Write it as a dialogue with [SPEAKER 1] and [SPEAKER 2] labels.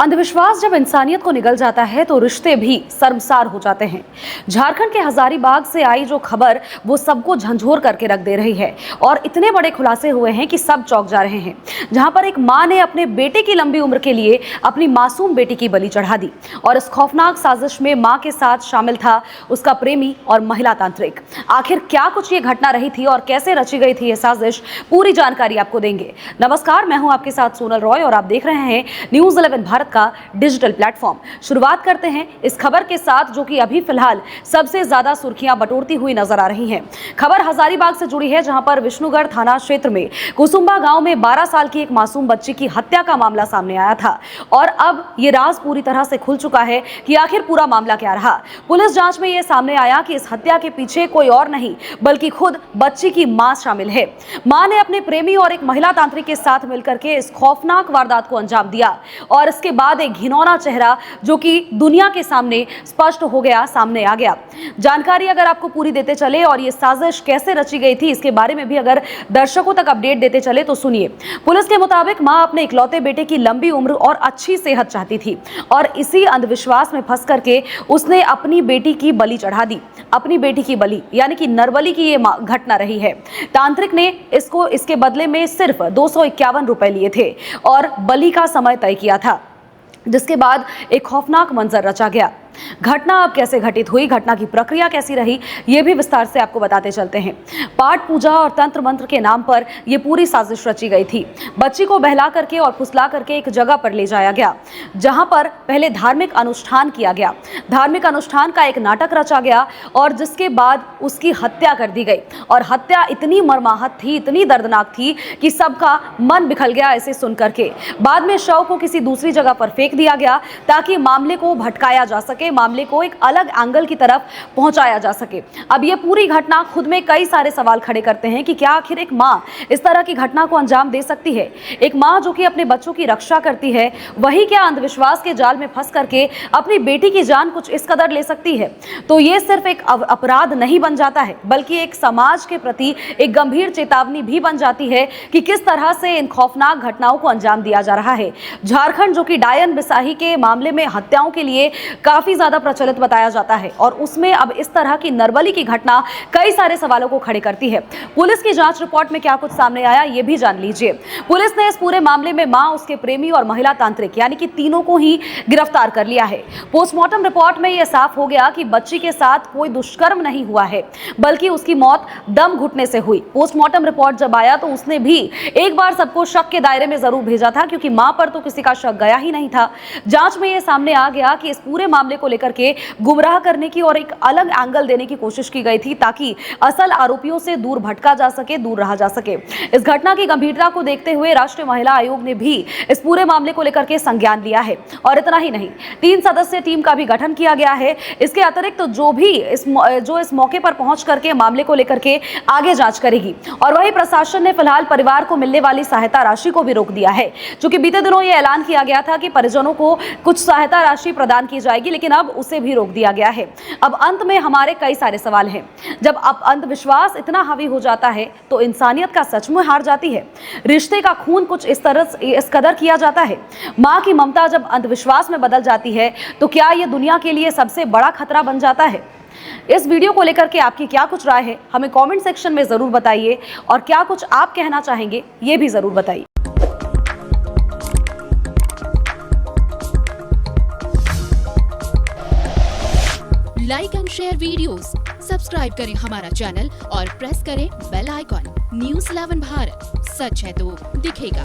[SPEAKER 1] अंधविश्वास जब इंसानियत को निगल जाता है तो रिश्ते भी शर्मसार हो जाते हैं। झारखंड के हजारीबाग से आई जो खबर वो सबको झंझोर करके रख दे रही है और इतने बड़े खुलासे हुए हैं कि सब चौंक जा रहे हैं। जहां पर एक मां ने अपने बेटे की लंबी उम्र के लिए अपनी मासूम बेटी की बलि चढ़ा दी और इस खौफनाक साजिश में मां के साथ शामिल था उसका प्रेमी और महिला तांत्रिक। आखिर क्या कुछ ये घटना रही थी और कैसे रची गई थी ये साजिश, पूरी जानकारी आपको देंगे। नमस्कार, मैं हूं आपके साथ सोनल रॉय और आप देख रहे हैं न्यूज़ 11 भारत का डिजिटल प्लेटफॉर्म। शुरुआत करते हैं इस खबर के साथ जो कि अभी फिलहाल सबसे ज्यादा सुर्खियां बटोरती हुई नजर आ रही हैं। खबर हजारीबाग से जुड़ी है, जहां पर विष्णुगढ़ थाना क्षेत्र में कुसुम्बा गांव में 12 साल की एक मासूम बच्ची की हत्या का मामला सामने आया था और अब ये राज पूरी तरह से खुल चुका है कि आखिर पूरा मामला क्या रहा। पुलिस जांच में यह सामने आया कि इस हत्या के पीछे कोई और नहीं बल्कि खुद बच्ची की मां शामिल है। मां ने अपने प्रेमी और एक महिला तांत्रिक के साथ मिलकर के इस खौफनाक वारदात को अंजाम दिया और इसके बाद एक घिनौना चेहरा जो कि दुनिया के सामने स्पष्ट हो गया, सामने आ गया। जानकारी अगर आपको पूरी देते चले और ये साजिश कैसे रची गई थी इसके बारे में भी अगर दर्शकों तक अपडेट देते चले तो सुनिए। पुलिस के मुताबिक मां अपने इकलौते बेटे की लंबी उम्र और अच्छी सेहत चाहती थी और इसी अंधविश्वास में फंस करके उसने अपनी बेटी की बलि चढ़ा दी। अपनी बेटी की बलि यानी कि नरबली की ये घटना रही है। तांत्रिक ने इसके बदले में सिर्फ 251 रुपए लिए थे और बलि का समय तय किया था, जिसके बाद एक खौफनाक मंजर रचा गया। घटना अब कैसे घटित हुई, घटना की प्रक्रिया कैसी रही, ये भी विस्तार से आपको बताते चलते हैं। पाठ पूजा और तंत्र मंत्र के नाम पर यह पूरी साजिश रची गई थी। बच्ची को बहला करके और फुसला करके एक जगह पर ले जाया गया जहां पर पहले धार्मिक अनुष्ठान किया गया। धार्मिक अनुष्ठान का एक नाटक रचा गया और जिसके बाद उसकी हत्या कर दी गई और हत्या इतनी मर्माहत थी, इतनी दर्दनाक थी कि सबका मन बिखल गया इसे सुन करके। बाद में शव को किसी दूसरी जगह पर फेंक दिया गया ताकि मामले को भटकाया जा सके, मामले को एक अलग एंगल की तरफ पहुंचाया जा सके। अब ये पूरी घटना खुद में कई सारे सवाल खड़े करते हैं कि क्या आखिर एक मां इस तरह की घटना को अंजाम दे सकती है। एक मां जो कि अपने बच्चों की रक्षा करती है, वही क्या अंधविश्वास के जाल में फंस करके अपनी बेटी की जान कुछ इस कदर ले सकती है। तो ये सिर्फ एक अपराध नहीं बन जाता है बल्कि एक समाज के प्रति एक गंभीर चेतावनी भी बन जाती है कि किस तरह से इन खौफनाक घटनाओं को अंजाम दिया जा रहा है। झारखंड जो कि डायन बिसाही के मामले में हत्याओं के लिए काफी ज्यादा प्रचलित बताया जाता है और उसमें अब इस तरह की नरबली की घटना कई सारे सवालों को खड़े करती है। पुलिस की जांच रिपोर्ट में क्या कुछ सामने आया ये भी जान लीजिए। पुलिस ने इस पूरे मामले में मां, उसके प्रेमी और महिला तांत्रिक यानी कि तीनों को ही गिरफ्तार कर लिया है। पोस्टमार्टम रिपोर्ट में यह साफ हो गया कि बच्ची के साथ कोई दुष्कर्म नहीं हुआ है बल्कि उसकी मौत दम घुटने से हुई। पोस्टमार्टम रिपोर्ट जब आया तो उसने भी एक बार सबको शक के दायरे में जरूर भेजा था, क्योंकि मां पर तो किसी का शक गया ही नहीं था। जांच में यह सामने आ गया कि इस पूरे मामले को लेकर के गुमराह करने की और एक अलग एंगल देने की कोशिश की गई थी ताकि असल आरोपियों से दूर भटका जा सके, दूर रहा जा सके। इस घटना की गंभीरता को देखते हुए राष्ट्रीय महिला आयोग ने भी इस पूरे मामले को लेकर के संज्ञान लिया है और इतना ही नहीं, 3 सदस्यीय टीम का भी गठन किया गया है। इसके अतिरिक्त तो जो भी इस मौके पर पहुंच करके मामले को लेकर के आगे जांच करेगी। और वही प्रशासन ने फिलहाल परिवार को मिलने वाली सहायता राशि को भी रोक दिया है, क्योंकि बीते दिनों यह ऐलान किया गया था कि परिजनों को कुछ सहायता राशि प्रदान की जाएगी, लेकिन अब उसे भी रोक दिया गया है। अब अंत में हमारे कई सारे सवाल हैं। जब अब अंधविश्वास इतना हावी हो जाता है तो इंसानियत का सचमुच हार जाती है। रिश्ते का खून कुछ इस कदर किया जाता है। मां की ममता जब अंधविश्वास में बदल जाती है तो क्या यह दुनिया के लिए सबसे बड़ा खतरा बन जाता है। इस वीडियो को लेकर के आपकी क्या कुछ राय है, हमें कमेंट सेक्शन में जरूर बताइए और क्या कुछ आप कहना चाहेंगे ये भी जरूर बताइए।
[SPEAKER 2] Like and share videos, subscribe करें हमारा चैनल और प्रेस करें बेल आइकॉन। न्यूज़ 11 भारत, सच है तो दिखेगा।